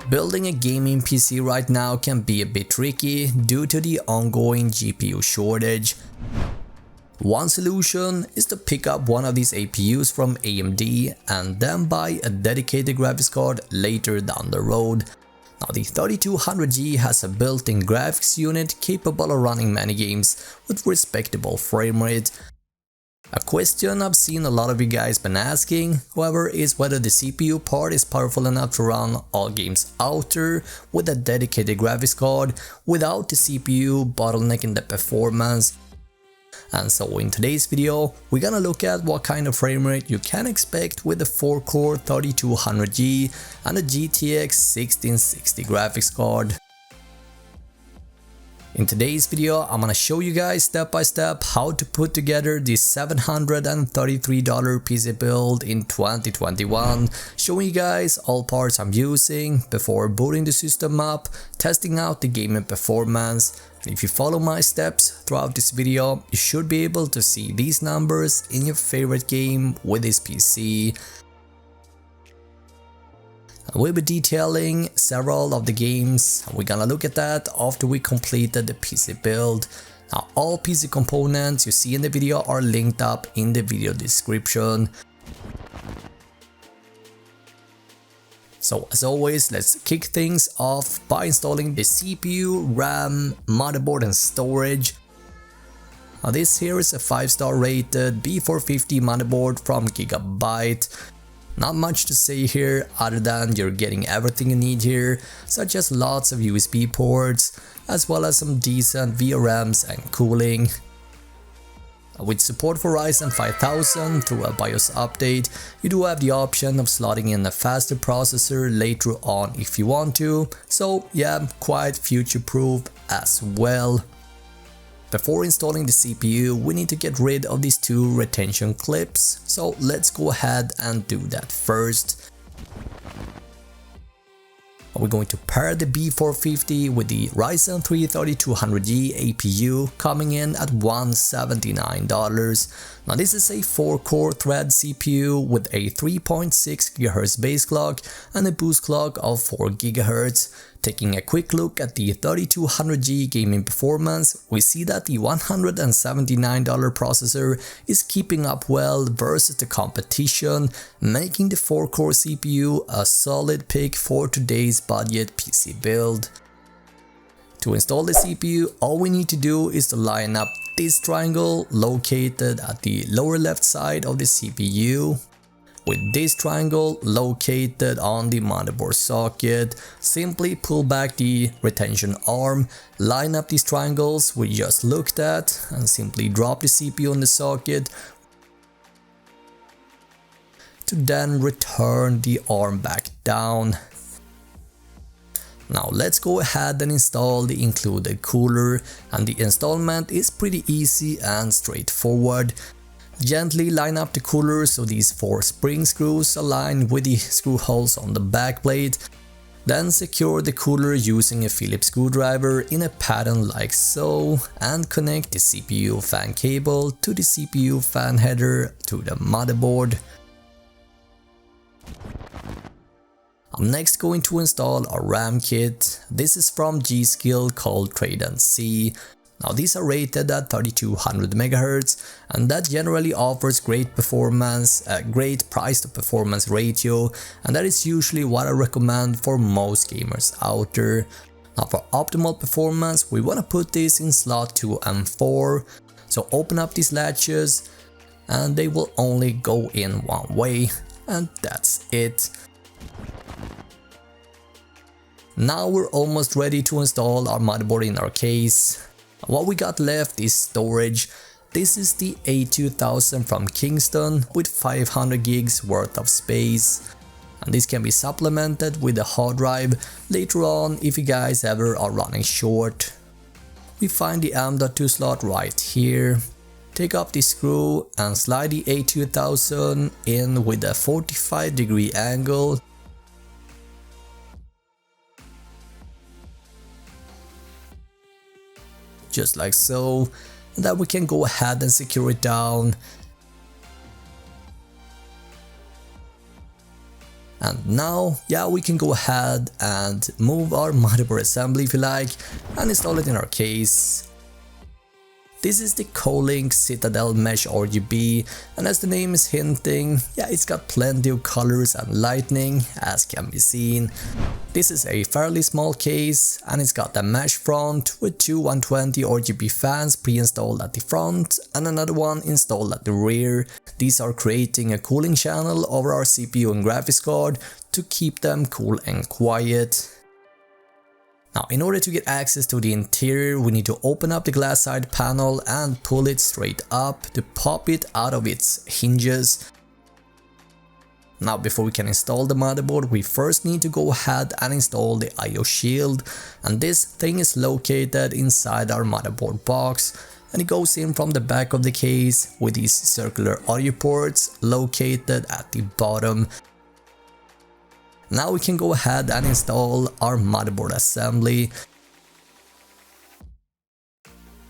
Building a gaming PC right now can be a bit tricky due to the ongoing GPU shortage. One solution is to pick up one of these APUs from AMD and then buy a dedicated graphics card later down the road. Now the 3200G has a built-in graphics unit capable of running many games with respectable frame rate. A question I've seen a lot of you guys been asking, however, is whether the CPU part is powerful enough to run all games out there with a dedicated graphics card without the CPU bottlenecking the performance. And so in today's video, we're gonna look at what kind of frame rate you can expect with the 4-core 3200G and a GTX 1660 graphics card. In today's video, I'm gonna show you guys step by step how to put together this $733 PC build in 2021, showing you guys all parts I'm using before booting the system up, testing out the gaming performance. And if you follow my steps throughout this video, you should be able to see these numbers in your favorite game with this PC. We'll be detailing several of the games. We're gonna look at that after we completed the PC build. Now all PC components you see in the video are linked up in the video description. So as always, let's kick things off by installing the CPU, RAM, motherboard and storage. Now this here is a 5-star rated B450 motherboard from Gigabyte. Not much to say here other than you're getting everything you need here, such as lots of USB ports, as well as some decent VRMs and cooling. With support for Ryzen 5000 through a BIOS update, you do have the option of slotting in a faster processor later on if you want to, so yeah, quite future-proof as well. Before installing the CPU, we need to get rid of these two retention clips, so let's go ahead and do that first. We're going to pair the B450 with the Ryzen 3 3200G APU coming in at $179. Now this is a 4-core thread CPU with a 3.6 GHz base clock and a boost clock of 4 GHz. Taking a quick look at the 3200G gaming performance, we see that the $179 processor is keeping up well versus the competition, making the 4-core CPU a solid pick for today's budget PC build. To install the CPU, all we need to do is to line up this triangle located at the lower left side of the CPU with this triangle located on the motherboard socket. Simply pull back the retention arm, line up these triangles we just looked at, and simply drop the CPU on the socket to then return the arm back down. Now let's go ahead and install the included cooler, and the installment is pretty easy and straightforward. Gently line up the cooler so these 4 spring screws align with the screw holes on the back plate. Then secure the cooler using a Phillips screwdriver in a pattern like so, and connect the CPU fan cable to the CPU fan header to the motherboard. I'm next going to install a RAM kit. This is from G-Skill called Trade and See. Now these are rated at 3200 MHz, and that generally offers great performance, a great price to performance ratio, and that is usually what I recommend for most gamers out there. Now for optimal performance, we want to put this in slot 2 and 4, so open up these latches and they will only go in one way, and that's it. Now we're almost ready to install our motherboard in our case. What we got left is storage. This is the A2000 from Kingston with 500 gigs worth of space. And this can be supplemented with a hard drive later on if you guys ever are running short. We find the M.2 slot right here. Take off the screw and slide the A2000 in with a 45-degree angle. Just like so, and then we can go ahead and secure it down. And now, yeah, we can go ahead and move our motherboard assembly if you like and install it in our case. This is the Colink Citadel Mesh RGB, and as the name is hinting, yeah, it's got plenty of colors and lighting as can be seen. This is a fairly small case and it's got a mesh front with two 120 RGB fans pre-installed at the front and another one installed at the rear. These are creating a cooling channel over our CPU and graphics card to keep them cool and quiet. Now, in order to get access to the interior, we need to open up the glass side panel and pull it straight up to pop it out of its hinges. Now, before we can install the motherboard, we first need to go ahead and install the I/O shield, and this thing is located inside our motherboard box, and it goes in from the back of the case with these circular audio ports located at the bottom. Now we can go ahead and install our motherboard assembly.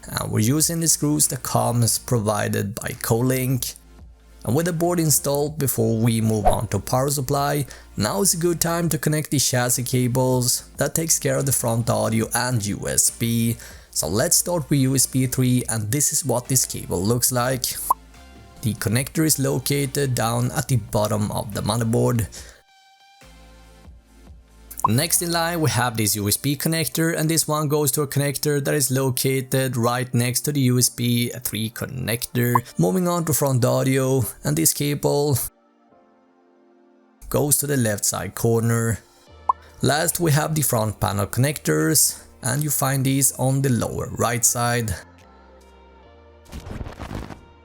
And we're using the screws that comes provided by Colink. And with the board installed, before we move on to power supply, now is a good time to connect the chassis cables. That takes care of the front audio and USB. So let's start with USB 3, and this is what this cable looks like. The connector is located down at the bottom of the motherboard. Next in line we have this USB connector, and this one goes to a connector that is located right next to the USB 3 connector. Moving on to front audio, and this cable goes to the left side corner. Last we have the front panel connectors, and you find these on the lower right side.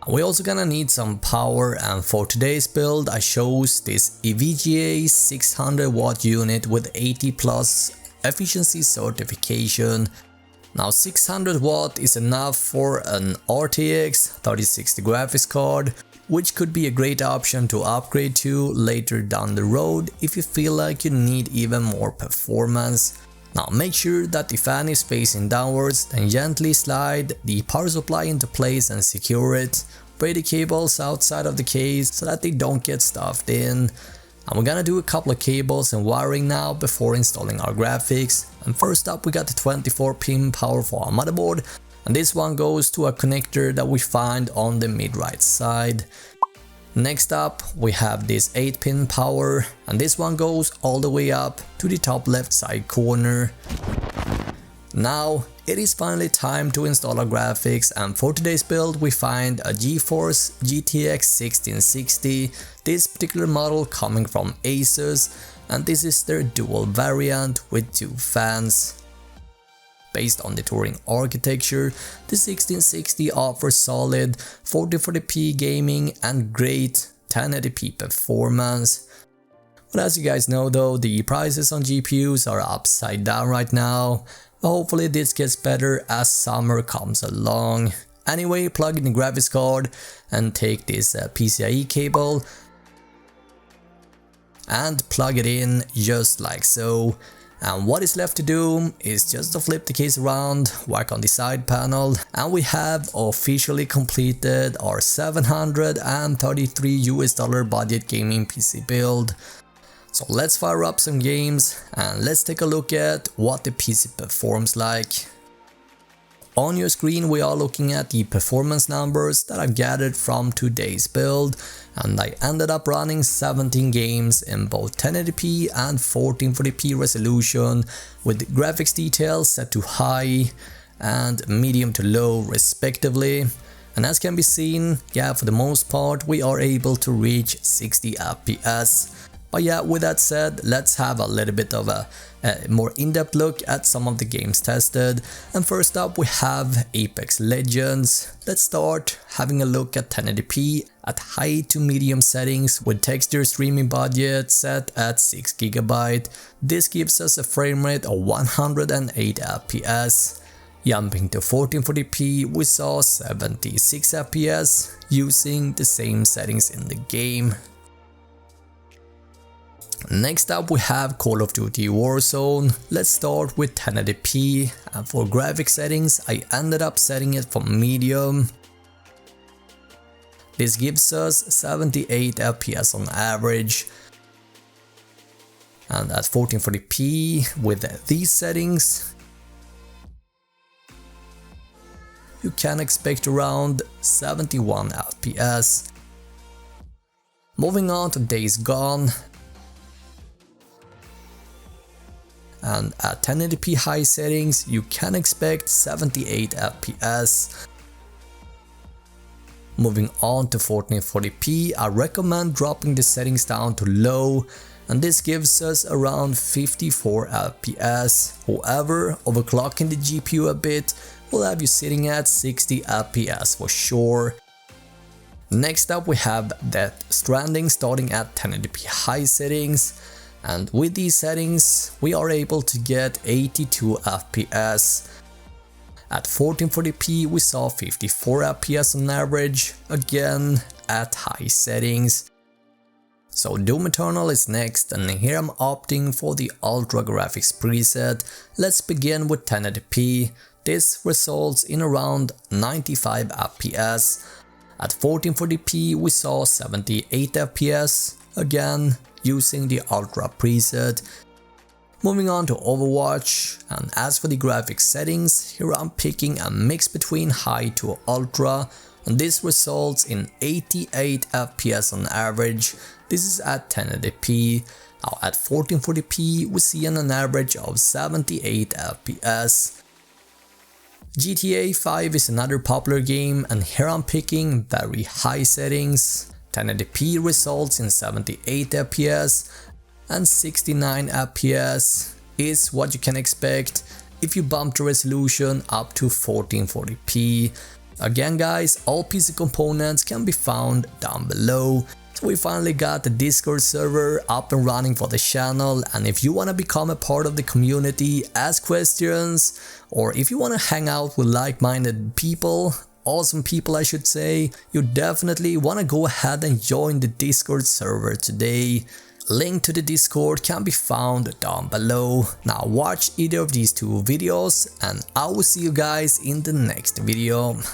We're also gonna need some power, and for today's build I chose this EVGA 600 watt unit with 80 plus efficiency certification. Now 600 watt is enough for an RTX 3060 graphics card, which could be a great option to upgrade to later down the road if you feel like you need even more performance. Now make sure that the fan is facing downwards, then gently slide the power supply into place and secure it. Spray the cables outside of the case so that they don't get stuffed in. And we're gonna do a couple of cables and wiring now before installing our graphics. And first up we got the 24 pin power for our motherboard, and this one goes to a connector that we find on the mid right side. Next up we have this 8 pin power, and this one goes all the way up to the top left side corner. Now it is finally time to install our graphics, and for today's build we find a GeForce GTX 1660, this particular model coming from Asus, and this is their dual variant with 2 fans. Based on the Turing architecture, the 1660 offers solid 4040p gaming and great 1080p performance. But as you guys know though, the prices on GPUs are upside down right now. But hopefully this gets better as summer comes along. Anyway, plug in the graphics card and take this PCIe cable and plug it in just like so. And what is left to do is just to flip the case around, whack on the side panel, and we have officially completed our $733 budget gaming PC build. So let's fire up some games and let's take a look at what the PC performs like. On your screen we are looking at the performance numbers that I gathered from today's build, and I ended up running 17 games in both 1080p and 1440p resolution with graphics details set to high and medium to low respectively. And as can be seen, yeah, for the most part we are able to reach 60 FPS. But yeah, with that said, let's have a little bit of a more in-depth look at some of the games tested. And first up we have Apex Legends. Let's start having a look at 1080p at high to medium settings with texture streaming budget set at 6GB. This gives us a frame rate of 108 FPS. Jumping to 1440p, we saw 76 FPS using the same settings in the game. Next up we have Call of Duty Warzone. Let's start with 1080p, and for graphic settings I ended up setting it for medium. This gives us 78 FPS on average. And at 1440p with these settings, you can expect around 71 FPS. Moving on to Days Gone, and at 1080p high settings you can expect 78 FPS. Moving on to 1440p, I recommend dropping the settings down to low, and this gives us around 54 FPS. However, overclocking the GPU a bit will have you sitting at 60 FPS for sure. Next up we have Death Stranding starting at 1080p high settings, and with these settings we are able to get 82 FPS. At 1440p we saw 54 FPS on average, again at high settings. So Doom Eternal is next, and here I'm opting for the Ultra Graphics preset. Let's begin with 1080p. This results in around 95 FPS. At 1440p we saw 78 FPS, again using the Ultra preset. Moving on to Overwatch, and as for the graphics settings, here I'm picking a mix between high to ultra, and this results in 88 FPS on average. This is at 1080p. Now at 1440p we see an average of 78 FPS. GTA 5 is another popular game, and here I'm picking very high settings. 1080p results in 78 FPS, and 69 FPS is what you can expect if you bump the resolution up to 1440p. Again guys, all PC components can be found down below. So we finally got the Discord server up and running for the channel, and if you want to become a part of the community, ask questions, or if you want to hang out with like-minded people, awesome people I should say, you definitely want to go ahead and join the Discord server today. Link to the Discord can be found down below. Now watch either of these two videos, and I will see you guys in the next video.